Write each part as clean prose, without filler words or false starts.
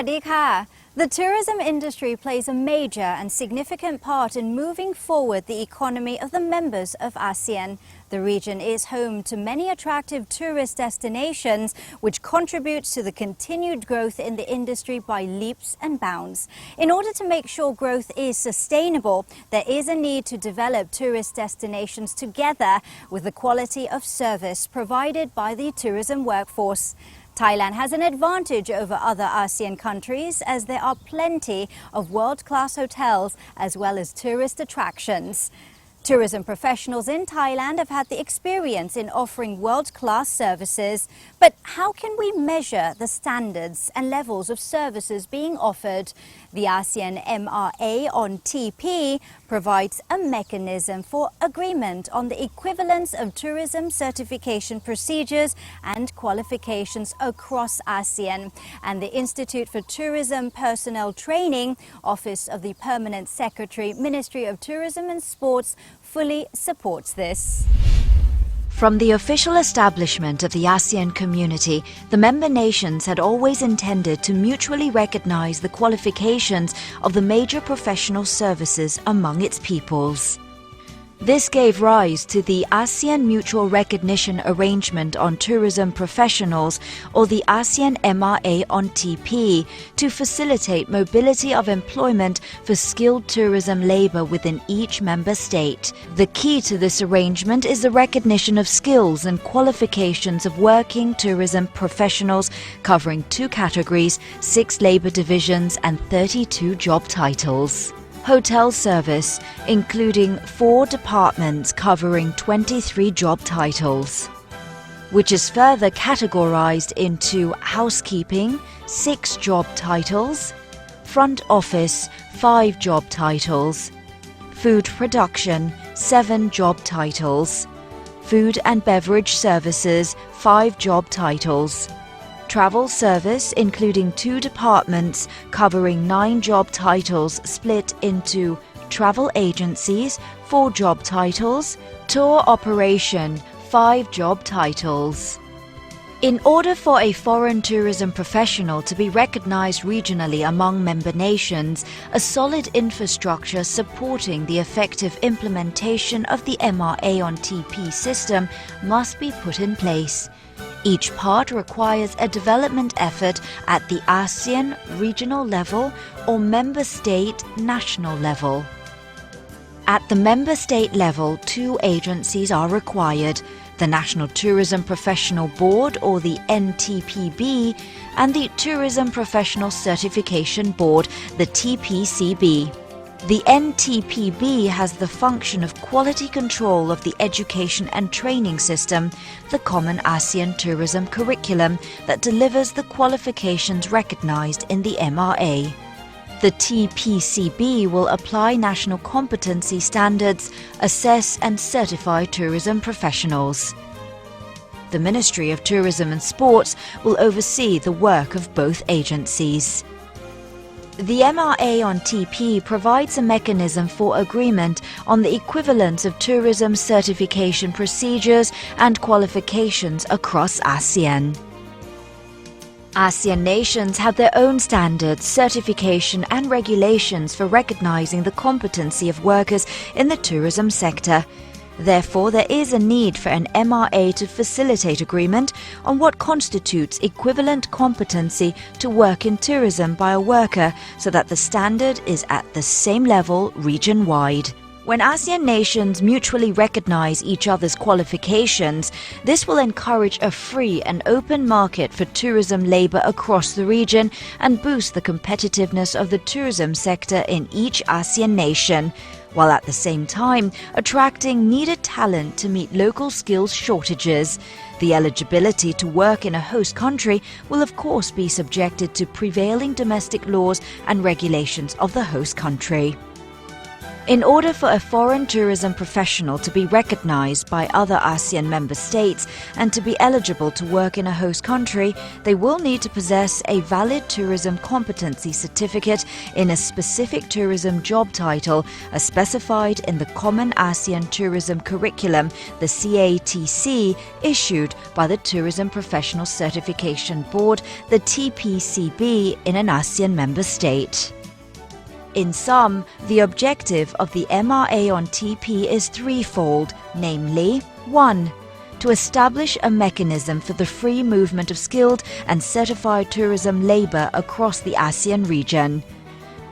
วัสดีค่ะ The tourism industry plays a major and significant part in moving forward the economy of the members of ASEAN. The region is home to many attractive tourist destinations, which contributes to the continued growth in the industry by leaps and bounds. In order to make sure growth is sustainable, there is a need to develop tourist destinations together with the quality of service provided by the tourism workforce. Thailand has an advantage over other ASEAN countries as there are plenty of world-class hotels as well as tourist attractions. Tourism professionals in Thailand have had the experience in offering world-class services, but how can we measure the standards and levels of services being offered? The ASEAN MRA on TP provides a mechanism for agreement on the equivalence of tourism certification procedures and qualifications across ASEAN. And the Institute for Tourism Personnel Training, Office of the Permanent Secretary, Ministry of Tourism and Sports, fully supports this. From the official establishment of the ASEAN community, the member nations had always intended to mutually recognize the qualifications of the major professional services among its peoples. This gave rise to the ASEAN Mutual Recognition Arrangement on Tourism Professionals, or the ASEAN MRA on TP, to facilitate mobility of employment for skilled tourism labor within each member state. The key to this arrangement is the recognition of skills and qualifications of working tourism professionals covering 2 categories, 6 labor divisions and 32 job titles. Hotel service, including 4 departments covering 23 job titles, which is further categorized into housekeeping, 6 job titles, front office, 5 job titles, food production, 7 job titles, food and beverage services, 5 job titles, travel service, including 2 departments covering 9 job titles split into travel agencies, 4 job titles, tour operation, 5 job titles. In order for a foreign tourism professional to be recognized regionally among member nations, a solid infrastructure supporting the effective implementation of the MRA on TP system must be put in place. Each part requires a development effort at the ASEAN regional level or member state national level. At the member state level, 2 agencies are required: the National Tourism Professional Board, or the NTPB, and the Tourism Professional Certification Board, the TPCB. The NTPB has the function of quality control of the education and training system, the Common ASEAN Tourism Curriculum that delivers the qualifications recognized in the MRA. The TPCB will apply national competency standards, assess and certify tourism professionals. The Ministry of Tourism and Sports will oversee the work of both agencies. The MRA on TP provides a mechanism for agreement on the equivalence of tourism certification procedures and qualifications across ASEAN. ASEAN nations have their own standards, certification and regulations for recognizing the competency of workers in the tourism sector. Therefore, there is a need for an MRA to facilitate agreement on what constitutes equivalent competency to work in tourism by a worker so that the standard is at the same level region-wide. When ASEAN nations mutually recognize each other's qualifications, this will encourage a free and open market for tourism labor across the region and boost the competitiveness of the tourism sector in each ASEAN nation, while at the same time attracting needed talent to meet local skills shortages. The eligibility to work in a host country will of course be subjected to prevailing domestic laws and regulations of the host country. In order for a foreign tourism professional to be recognized by other ASEAN member states and to be eligible to work in a host country, they will need to possess a valid tourism competency certificate in a specific tourism job title as specified in the Common ASEAN Tourism Curriculum, the CATC, issued by the Tourism Professional Certification Board, the TPCB, in an ASEAN member state. In sum, the objective of the MRA on TP is threefold, namely 1. To establish a mechanism for the free movement of skilled and certified tourism labour across the ASEAN region.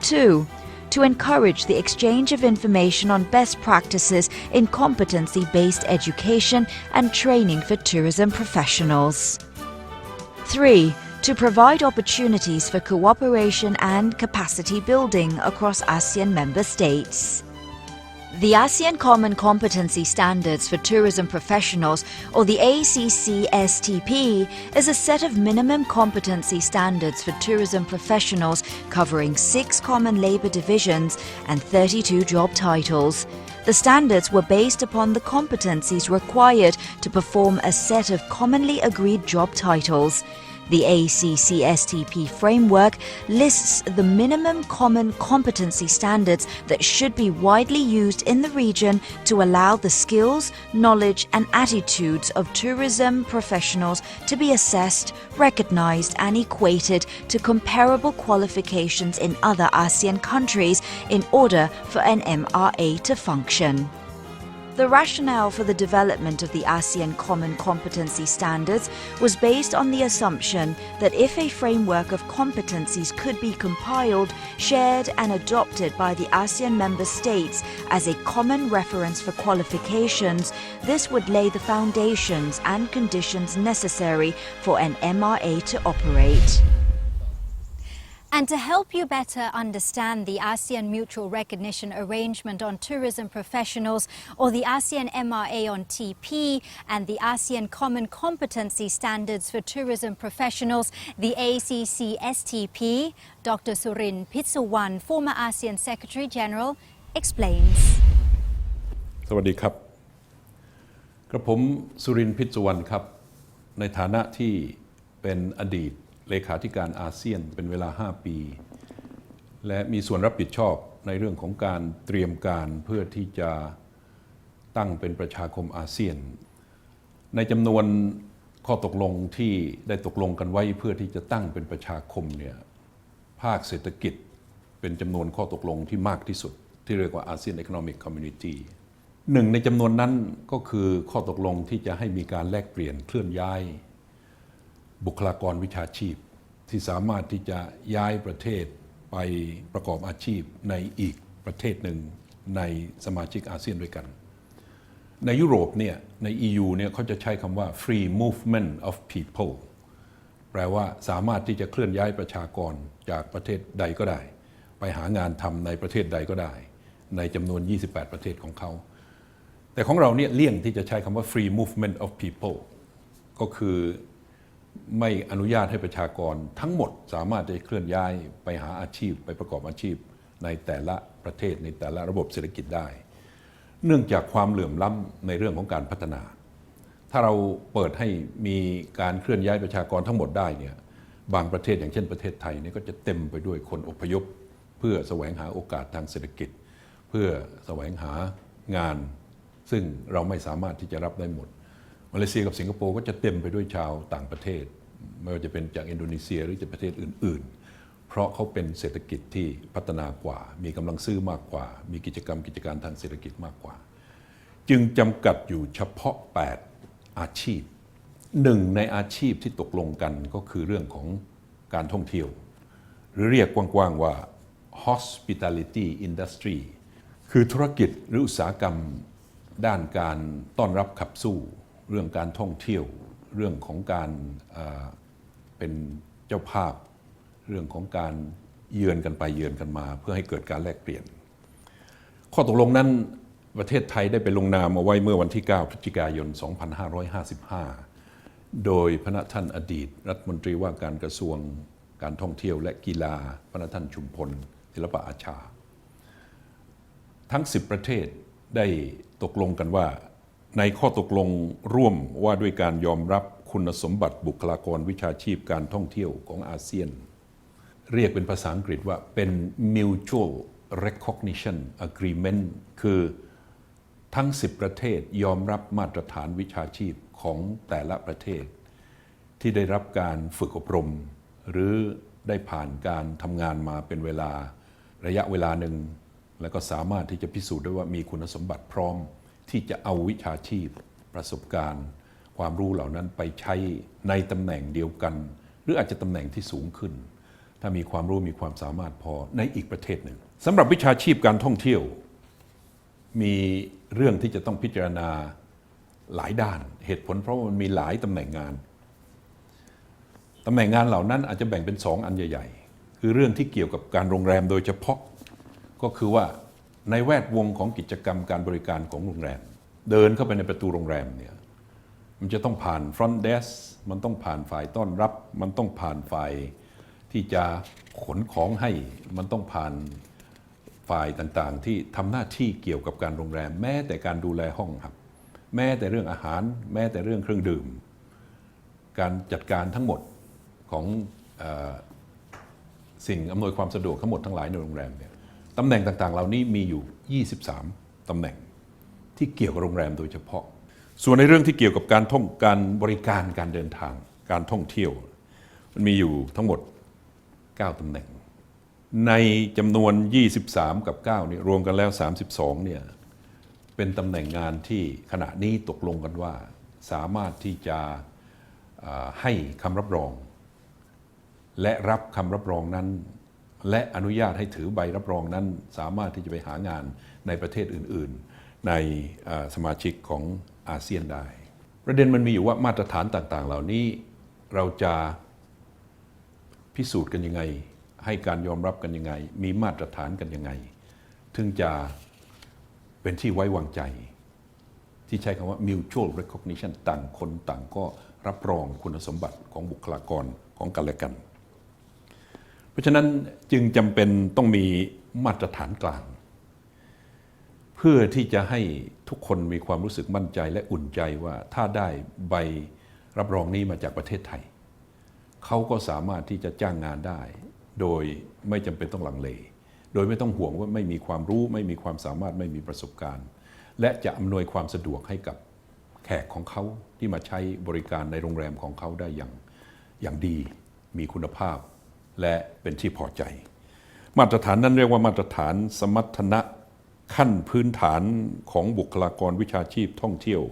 2. To encourage the exchange of information on best practices in competency-based education and training for tourism professionals. 3. To provide opportunities for cooperation and capacity building across ASEAN member states. The ASEAN Common Competency Standards for Tourism Professionals, or the ACC-STP, is a set of minimum competency standards for tourism professionals covering 6 common labour divisions and 32 job titles. The standards were based upon the competencies required to perform a set of commonly agreed job titles. The ACC-STP framework lists the minimum common competency standards that should be widely used in the region to allow the skills, knowledge and attitudes of tourism professionals to be assessed, recognized and equated to comparable qualifications in other ASEAN countries in order for an MRA to function. The rationale for the development of the ASEAN Common Competency Standards was based on the assumption that if a framework of competencies could be compiled, shared and adopted by the ASEAN member states as a common reference for qualifications, this would lay the foundations and conditions necessary for an MRA to operate. And to help you better understand the ASEAN Mutual Recognition Arrangement on Tourism Professionals, or the ASEAN MRA on TP, and the ASEAN Common Competency Standards for Tourism Professionals, the ACC-STP, Dr. Surin Pitsuwan, former ASEAN Secretary General, explains. สวัสดีครับกระผมสุรินทร์พิษสุวรรณครับในฐานะที่เป็นอดีตเลขาธิการอาเซียนเป็นเวลา5 ปีและมีส่วนรับผิดชอบในเรื่องของการเตรียมการเพื่อที่จะตั้งเป็นประชาคมอาเซียนในจำนวนข้อตกลงที่ได้ตกลงกันไว้เพื่อที่จะตั้งเป็นประชาคมเนี่ยภาคเศรษฐกิจเป็นจำนวนข้อตกลงที่มากที่สุดที่เรียกว่า ASEAN Economic Community หนึ่งในจำนวนนั้นก็คือข้อตกลงที่จะให้มีการแลกเปลี่ยนเคลื่อนย้ายบุคลากรวิชาชีพที่สามารถที่จะย้ายประเทศไปประกอบอาชีพในอีกประเทศหนึ่งในสมาชิกอาเซียนด้วยกันในยุโรปเนี่ยใน EU เนี่ยเขาจะใช้คำว่า free movement of people แปลว่าสามารถที่จะเคลื่อนย้ายประชากรจากประเทศใดก็ได้ไปหางานทำในประเทศใดก็ได้ในจำนวน28ประเทศของเขาแต่ของเราเนี่ยเลี่ยงที่จะใช้คำว่า free movement of people ก็คือไม่อนุญาตให้ประชากรทั้งหมดสามารถจะเคลื่อนย้ายไปหาอาชีพไปประกอบอาชีพในแต่ละประเทศในแต่ละระบบเศรษฐกิจได้เนื่องจากความเหลื่อมล้ำในเรื่องของการพัฒนาถ้าเราเปิดให้มีการเคลื่อนย้ายประชากรทั้งหมดได้เนี่ยบางประเทศอย่างเช่นประเทศไทยเนี่ยก็จะเต็มไปด้วยคนอพยพเพื่อแสวงหาโอกาสทางเศรษฐกิจเพื่อแสวงหางานซึ่งเราไม่สามารถที่จะรับได้หมดมาเลเซียกับสิงคโปร์ก็จะเต็มไปด้วยชาวต่างประเทศไม่ว่าจะเป็นจากอินโดนีเซียหรือจากประเทศอื่นๆเพราะเขาเป็นเศรษฐกิจที่พัฒนากว่ามีกำลังซื้อมากกว่ามีกิจการทางเศรษฐกิจมากกว่าจึงจำกัดอยู่เฉพาะ8อาชีพหนึ่งในอาชีพที่ตกลงกันก็คือเรื่องของการท่องเที่ยวหรือเรียกกว้างๆว่า hospitality industry คือธุรกิจหรืออุตสาหกรรมด้านการต้อนรับขับสู้เรื่องการท่องเที่ยวเรื่องของการเป็นเจ้าภาพเรื่องของการเยือนกันไปเยือนกันมาเพื่อให้เกิดการแลกเปลี่ยนข้อตกลงนั้นประเทศไทยได้ไปลงนามเอาไว้เมื่อวันที่9 พฤศจิกายน 2555 โดยพระท่านอดีตรัฐมนตรีว่าการกระทรวงการท่องเที่ยวและกีฬาพระท่านชุมพลศิลปอาชา ทั้ง10ประเทศได้ตกลงกันว่าในข้อตกลงร่วมว่าด้วยการยอมรับคุณสมบัติบุคลากรวิชาชีพการท่องเที่ยวของอาเซียนเรียกเป็นภาษาอังกฤษว่าเป็น Mutual Recognition Agreement คือทั้ง10ประเทศยอมรับมาตรฐานวิชาชีพของแต่ละประเทศที่ได้รับการฝึกอบรมหรือได้ผ่านการทำงานมาเป็นระยะเวลาหนึ่งแล้วก็สามารถที่จะพิสูจน์ได้ว่ามีคุณสมบัติพร้อมที่จะเอาวิชาชีพประสบการณ์ความรู้เหล่านั้นไปใช้ในตำแหน่งเดียวกันหรืออาจจะตำแหน่งที่สูงขึ้นถ้ามีความรู้มีความสามารถพอในอีกประเทศหนึ่งสำหรับวิชาชีพการท่องเที่ยวมีเรื่องที่จะต้องพิจารณาหลายด้านเหตุผลเพราะว่ามันมีหลายตำแหน่งงานเหล่านั้นอาจจะแบ่งเป็น2อันใหญ่ๆคือเรื่องที่เกี่ยวกับการโรงแรมโดยเฉพาะก็คือว่าในแวดวงของกิจกรรมการบริการของโรงแรมเดินเข้าไปในประตูโรงแรมเนี่ยมันจะต้องผ่าน front desk มันต้องผ่านฝ่ายต้อนรับมันต้องผ่านฝ่ายที่จะขนของให้มันต้องผ่านฝ่ายต่างๆที่ทำหน้าที่เกี่ยวกับการโรงแรมแม้แต่การดูแลห้องครับแม้แต่เรื่องอาหารแม้แต่เรื่องเครื่องดื่มการจัดการทั้งหมดของสิ่งอำนวยความสะดวกทั้งหมดทั้งหลายในโรงแรมเนี่ยตำแหน่งต่างๆเหล่านี้มีอยู่23ตำแหน่งที่เกี่ยวกับโรงแรมโดยเฉพาะส่วนในเรื่องที่เกี่ยวกับการบริการการเดินทางการท่องเที่ยวมันมีอยู่ทั้งหมด9ตำแหน่งในจำนวน23กับ9นี่รวมกันแล้ว32เนี่ยเป็นตำแหน่งงานที่ขณะนี้ตกลงกันว่าสามารถที่จะให้คำรับรองและรับคำรับรองนั้นและอนุญาตให้ถือใบรับรองนั้นสามารถที่จะไปหางานในประเทศอื่นๆในสมาชิกของอาเซียนได้ประเด็นมันมีอยู่ว่ามาตรฐานต่างๆเหล่านี้เราจะพิสูจน์กันยังไงให้การยอมรับกันยังไงมีมาตรฐานกันยังไงถึงจะเป็นที่ไว้วางใจที่ใช้คำว่า mutual recognition ต่างคนต่างก็รับรองคุณสมบัติของบุคลากรของกันและกันเพราะฉะนั้นจึงจำเป็นต้องมีมาตรฐานกลางเพื่อที่จะให้ทุกคนมีความรู้สึกมั่นใจและอุ่นใจว่าถ้าได้ใบรับรองนี้มาจากประเทศไทยเขาก็สามารถที่จะจ้างงานได้โดยไม่จำเป็นต้องลังเลโดยไม่ต้องห่วงว่าไม่มีความรู้ไม่มีความสามารถไม่มีประสบการณ์และจะอำนวยความสะดวกให้กับแขกของเขาที่มาใช้บริการในโรงแรมของเขาได้อย่างดีมีคุณภาพและเป็นที่พอใจมาตรฐานนั้นเรียกว่ามาตรฐานสมรรถนะขั้นพื้นฐานของบุคลากรวิชาชีพท่องเที่ยว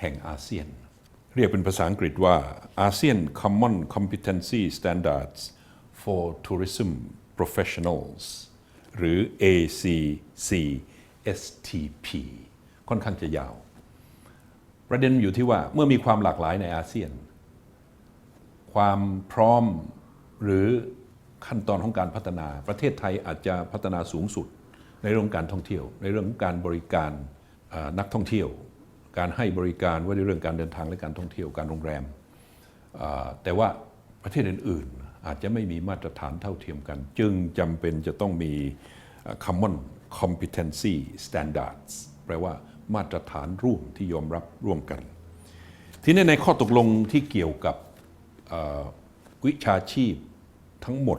แห่งอาเซียนเรียกเป็นภาษาอังกฤษว่า ASEAN Common Competency Standards for Tourism Professionals หรือ ACCSTP ค่อนข้างจะยาวประเด็นอยู่ที่ว่าเมื่อมีความหลากหลายในอาเซียนความพร้อมหรือขั้นตอนของการพัฒนาประเทศไทยอาจจะพัฒนาสูงสุดในเรื่องการท่องเที่ยวในเรื่องของการบริการนักท่องเที่ยวการให้บริการว่าในเรื่องการเดินทางและการท่องเที่ยวการโรงแรมแต่ว่าประเทศอื่นๆอาจจะไม่มีมาตรฐานเท่าเทียมกันจึงจำเป็นจะต้องมี Common Competency Standards แปลว่ามาตรฐานร่วมที่ยอมรับร่วมกันทีนี้ในข้อตกลงที่เกี่ยวกับวิชาชีพทั้งหมด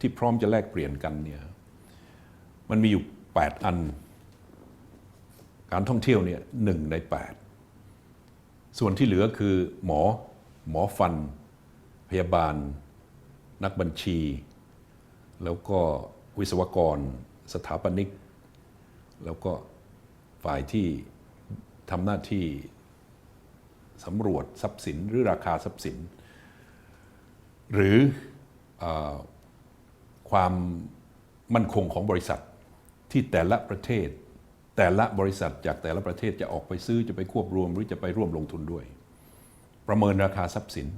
ที่พร้อมจะแลกเปลี่ยนกันเนี่ยมันมีอยู่8อันการท่องเที่ยวเนี่ย1ใน8ส่วนที่เหลือคือหมอฟันพยาบาลนักบัญชีแล้วก็วิศวกรสถาปนิกแล้วก็ฝ่ายที่ทำหน้าที่สำรวจทรัพย์สินหรือราคาทรัพย์สินหรือความมั่นคงของบริษัทที่แต่ละประเทศแต่ละบริษัทจากแต่ละประเทศจะออกไปซื้อจะไปควบรวมหรือจะไปร่วมลงทุนด้วยประเมินราคาทรัพย์สิน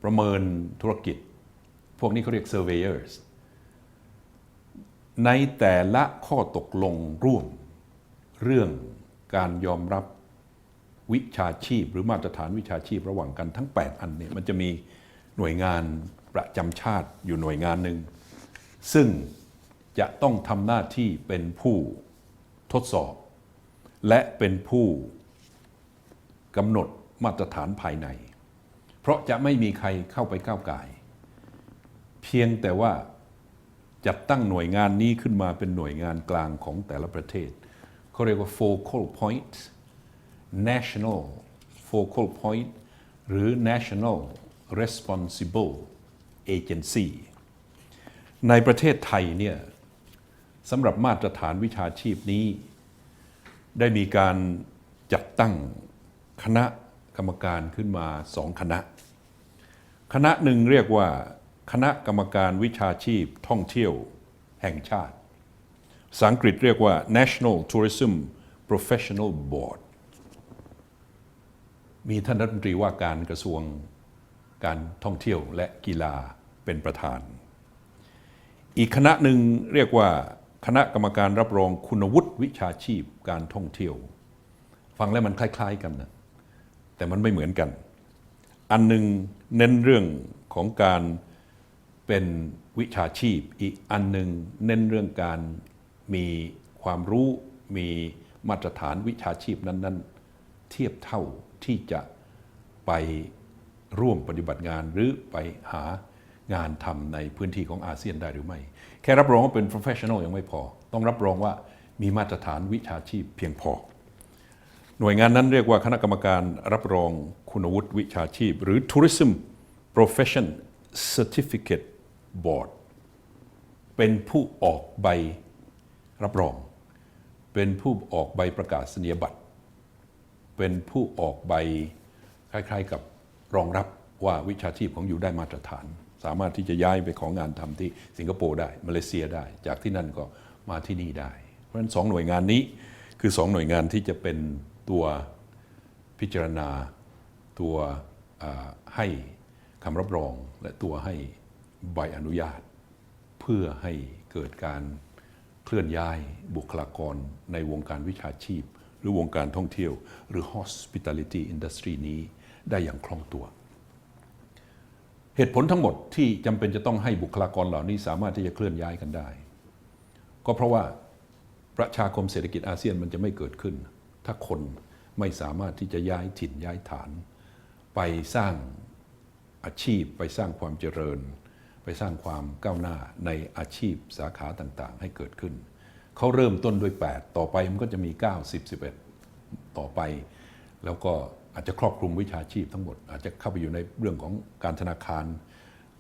ประเมินธุรกิจพวกนี้เขาเรียก surveyors ในแต่ละข้อตกลงร่วมเรื่องการยอมรับวิชาชีพหรือมาตรฐานวิชาชีพระหว่างกันทั้ง8อันเนี่ยมันจะมีหน่วยงานประจำชาติอยู่หน่วยงานหนึ่งซึ่งจะต้องทำหน้าที่เป็นผู้ ทดสอบและเป็นผู้กำหนดมาตรฐานภายในเพราะจะไม่มีใครเข้าไปก้าวก่ายเพียงแต่ว่าจัดตั้งหน่วยงานนี้ขึ้นมาเป็นหน่วยงานกลางของแต่ละประเทศเขาเรียกว่า focal point national focal point หรือ national responsible agency ในประเทศไทยเนี่ยสำหรับมาตรฐานวิชาชีพนี้ได้มีการจัดตั้งคณะกรรมการขึ้นมา2คณะหนึ่งเรียกว่าคณะกรรมการวิชาชีพท่องเที่ยวแห่งชาติภาษาอังกฤษเรียกว่า National Tourism Professional Board มีท่านรัฐมนตรีว่าการกระทรวงการท่องเที่ยวและกีฬาเป็นประธานอีกคณะหนึ่งเรียกว่าคณะกรรมการรับรองคุณวุฒิวิชาชีพการท่องเที่ยวฟังแล้วมันคล้ายๆกันนะแต่มันไม่เหมือนกันอันหนึ่งเน้นเรื่องของการเป็นวิชาชีพอีกอันหนึ่งเน้นเรื่องการมีความรู้มีมาตรฐานวิชาชีพนั้นๆเทียบเท่าที่จะไปร่วมปฏิบัติงานหรือไปหางานทำในพื้นที่ของอาเซียนได้หรือไม่แค่รับรองว่าเป็น professional ยังไม่พอต้องรับรองว่ามีมาตรฐานวิชาชีพเพียงพอหน่วยงานนั้นเรียกว่าคณะกรรมการรับรองคุณวุฒิวิชาชีพหรือ Tourism Profession Certificate Board เป็นผู้ออกใบรับรองเป็นผู้ออกใบประกาศนียบัตรเป็นผู้ออกใบคล้ายๆกับรองรับว่าวิชาชีพของอยู่ได้มาตรฐานสามารถที่จะย้ายไปของงานทำที่สิงคโปร์ได้มาเลเซียได้จากที่นั่นก็มาที่นี่ได้เพราะฉะนั้น2หน่วยงานนี้คือ2หน่วยงานที่จะเป็นตัวพิจารณาตัวให้คำรับรองและตัวให้ใบอนุญาตเพื่อให้เกิดการเคลื่อนย้ายบุคลากรในวงการวิชาชีพหรือวงการท่องเที่ยวหรือ hospitality industry นี้ได้อย่างคล่องตัวเหตุผลทั้งหมดที่จำเป็นจะต้องให้บุคลากรเหล่านี้สามารถที่จะเคลื่อนย้ายกันได้ก็เพราะว่าประชาคมเศรษฐกิจอาเซียนมันจะไม่เกิดขึ้นถ้าคนไม่สามารถที่จะย้ายถิ่นย้ายฐานไปสร้างอาชีพไปสร้างความเจริญไปสร้างความก้าวหน้าในอาชีพสาขาต่างๆให้เกิดขึ้นเขาเริ่มต้นด้วย8ต่อไปมันก็จะมี9 10 11ต่อไปแล้วก็อาจจะครอบคลุมวิชาชีพทั้งหมดอาจจะเข้าไปอยู่ในเรื่องของการธนาคาร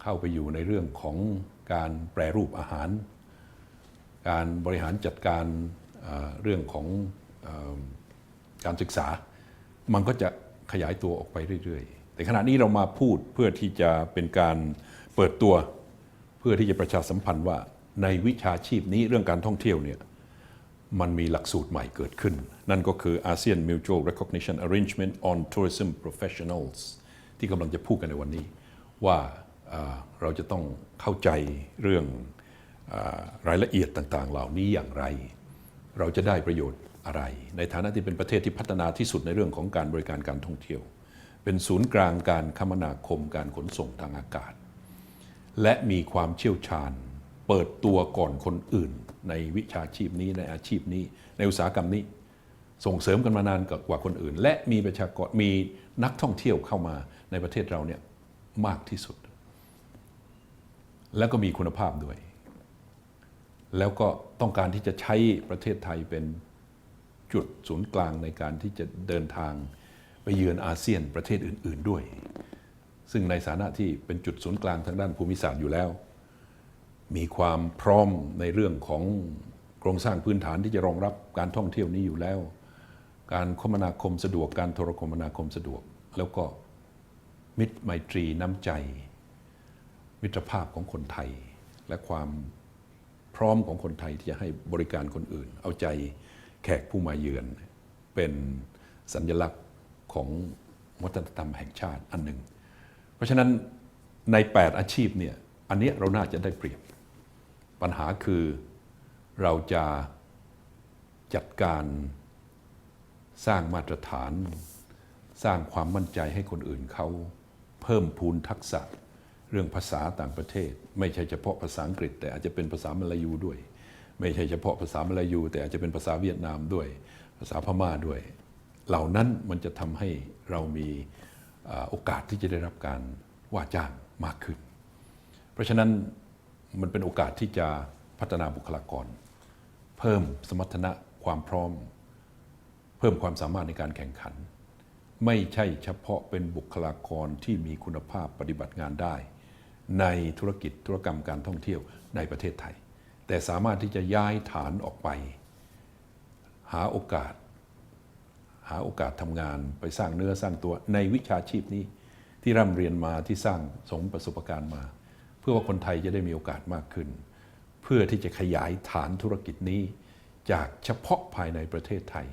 เข้าไปอยู่ในเรื่องของการแปรรูปอาหารการบริหารจัดการเรื่องของการศึกษามันก็จะขยายตัวออกไปเรื่อยๆแต่ขณะนี้เรามาพูดเพื่อที่จะเป็นการเปิดตัวเพื่อที่จะประชาสัมพันธ์ว่าในวิชาชีพนี้เรื่องการท่องเที่ยวเนี่ยมันมีหลักสูตรใหม่เกิดขึ้นนั่นก็คือ ASEAN Mutual Recognition Arrangement on Tourism Professionals ที่กำลังจะพูดกันในวันนี้ว่าเราจะต้องเข้าใจเรื่องรายละเอียดต่างๆเหล่านี้อย่างไรเราจะได้ประโยชน์อะไรในฐานะที่เป็นประเทศที่พัฒนาที่สุดในเรื่องของการบริการการท่องเที่ยวเป็นศูนย์กลางการคมนาคมการขนส่งทางอากาศและมีความเชี่ยวชาญเปิดตัวก่อนคนอื่นในวิชาชีพนี้ในอาชีพนี้ในอุตสาหกรรมนี้ส่งเสริมกันมานานกว่าคนอื่นและมีประชากรมีนักท่องเที่ยวเข้ามาในประเทศเราเนี่ยมากที่สุดแล้วก็มีคุณภาพด้วยแล้วก็ต้องการที่จะใช้ประเทศไทยเป็นจุดศูนย์กลางในการที่จะเดินทางไปเยือนอาเซียนประเทศอื่นๆด้วยซึ่งในฐานะที่เป็นจุดศูนย์กลางทางด้านภูมิศาสตร์อยู่แล้วมีความพร้อมในเรื่องของโครงสร้างพื้นฐานที่จะรองรับการท่องเที่ยวนี้อยู่แล้วการคมนาคมสะดวกการโทรคมนาคมสะดวกแล้วก็มิตรไมตรีน้ำใจมิตรภาพของคนไทยและความพร้อมของคนไทยที่จะให้บริการคนอื่นเอาใจแขกผู้มาเยือนเป็นสัญลักษณ์ของวัฒนธรรมแห่งชาติอันหนึ่งเพราะฉะนั้นใน8อาชีพเนี่ยอันนี้เราน่าจะได้เปรียบปัญหาคือเราจะจัดการสร้างมาตรฐานสร้างความมั่นใจให้คนอื่นเขาเพิ่มพูนทักษะเรื่องภาษาต่างประเทศไม่ใช่เฉพาะภาษาอังกฤษแต่อาจจะเป็นภาษามลายูด้วย ไม่ใช่เฉพาะภาษามลายูแต่อาจจะเป็นภาษาเวียดนามด้วยภาษาพม่าด้วยเหล่านั้นมันจะทำให้เรามีโอกาสที่จะได้รับการว่าจ้างมากขึ้นเพราะฉะนั้นมันเป็นโอกาสที่จะพัฒนาบุคลากรเพิ่มสมรรถนะความพร้อมเพิ่มความสามารถในการแข่งขันไม่ใช่เฉพาะเป็นบุคลากรที่มีคุณภาพปฏิบัติงานได้ในธุรกิจธุรกรรมการท่องเที่ยวในประเทศไทยแต่สามารถที่จะย้ายฐานออกไปหาโอกาสทำงานไปสร้างเนื้อสร้างตัวในวิชาชีพนี้ที่ร่ำเรียนมาที่สร้างสมประสบการณ์มาเพื่อว่าคนไทยจะได้มีโอกาสมากขึ้นเพื่อที่จะขยายฐานธุรกิจนี้จากเฉพาะภายในประเทศไทย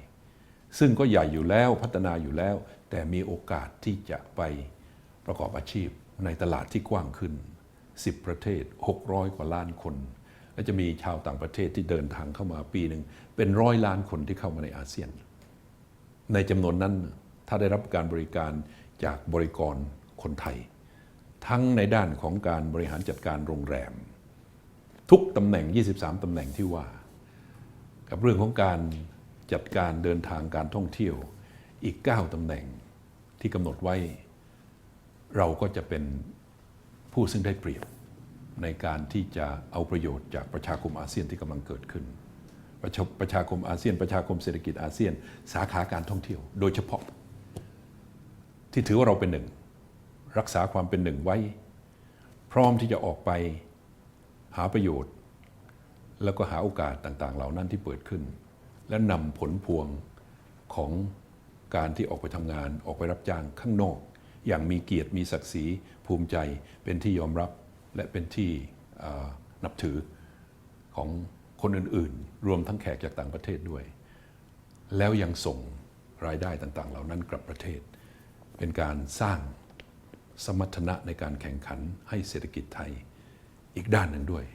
ซึ่งก็ใหญ่อยู่แล้วพัฒนาอยู่แล้วแต่มีโอกาสที่จะไปประกอบอาชีพในตลาดที่กว้างขึ้น10ประเทศ600กว่าล้านคนและจะมีชาวต่างประเทศที่เดินทางเข้ามาปีหนึ่งเป็น100 ล้านคนที่เข้ามาในอาเซียนในจำนวนนั้นถ้าได้รับการบริการจากบริกรคนไทยทั้งในด้านของการบริหารจัดการโรงแรมทุกตำแหน่ง23ตำแหน่งที่ว่ากับเรื่องของการจัดการเดินทางการท่องเที่ยวอีก9ตำแหน่งที่กำหนดไว้เราก็จะเป็นผู้ซึ่งได้เปรียบในการที่จะเอาประโยชน์จากประชาคมอาเซียนที่กำลังเกิดขึ้นประชาคมอาเซียนประชาคมเศรษฐกิจอาเซียนสาขาการท่องเที่ยวโดยเฉพาะที่ถือว่าเราเป็นหนึ่งรักษาความเป็นหนึ่งไว้พร้อมที่จะออกไปหาประโยชน์แล้วก็หาโอกาสต่างๆเหล่านั้นที่เปิดขึ้นและนำผลพวงของการที่ออกไปทำงานออกไปรับจ้างข้างนอกอย่างมีเกียรติมีศักดิ์ศรีภูมิใจเป็นที่ยอมรับและเป็นที่นับถือของคนอื่นๆรวมทั้งแขกจากต่างประเทศด้วยแล้วยังส่งรายได้ต่างๆเหล่านั้นกลับประเทศเป็นการสร้างสมรรถนะในการแข่งขันให้เศรษฐกิจไทยอีกด้านหนึ่งด้วย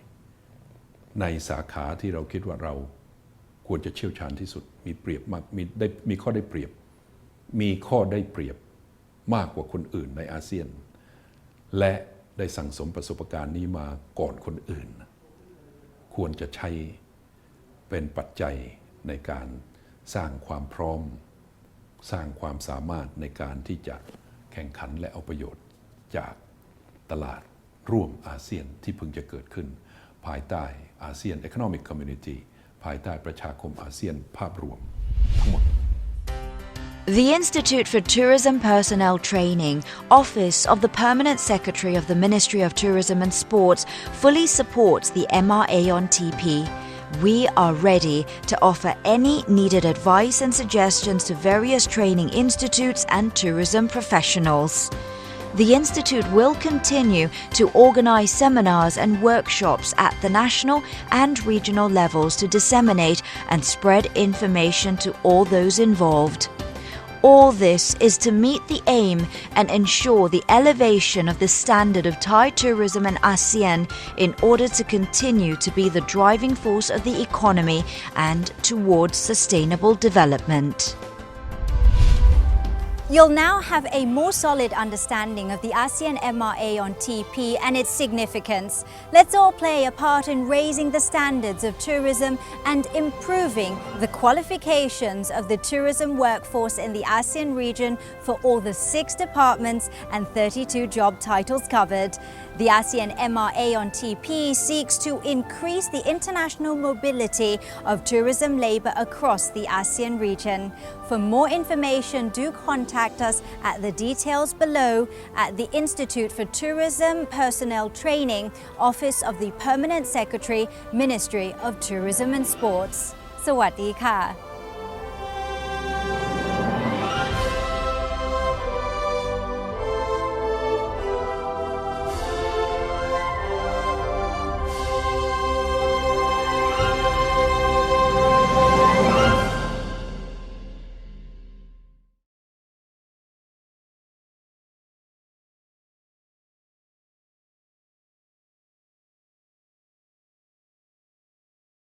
ในสาขาที่เราคิดว่าเราควรจะเชี่ยวชาญที่สุดมีเปรียบมากมีข้อได้เปรียบมากกว่าคนอื่นในอาเซียนและได้สั่งสมประสบการณ์นี้มาก่อนคนอื่นควรจะใช้เป็นปัจจัยในการสร้างความพร้อมสร้างความสามารถในการที่จะแข่งขันและเอาประโยชน์จากตลาดร่วมอาเซียนที่เพิ่งจะเกิดขึ้นภายใต้อาเซียน Economic Community ภายใต้ประชาคมอาเซียนภาพรวมทั้งหมด The Institute for Tourism Personnel Training, Office of the Permanent Secretary of the Ministry of Tourism and Sports, fully supports the MRA on TP. We are ready to offer any needed advice and suggestions to various training institutes and tourism professionals. The Institute will continue to organize seminars and workshops at the national and regional levels to disseminate and spread information to all those involved. All this is to meet the aim and ensure the elevation of the standard of Thai tourism and ASEAN in order to continue to be the driving force of the economy and towards sustainable development. You'll now have a more solid understanding of the ASEAN MRA on TP and its significance. Let's all play a part in raising the standards of tourism and improving the qualifications of the tourism workforce in the ASEAN region for all the 6 departments and 32 job titles covered. The ASEAN MRA on TP seeks to increase the international mobility of tourism labour across the ASEAN region. For more information, do contact us at the details below at the Institute for Tourism Personnel Training, Office of the Permanent Secretary, Ministry of Tourism and Sports. สวัสดีค่ะ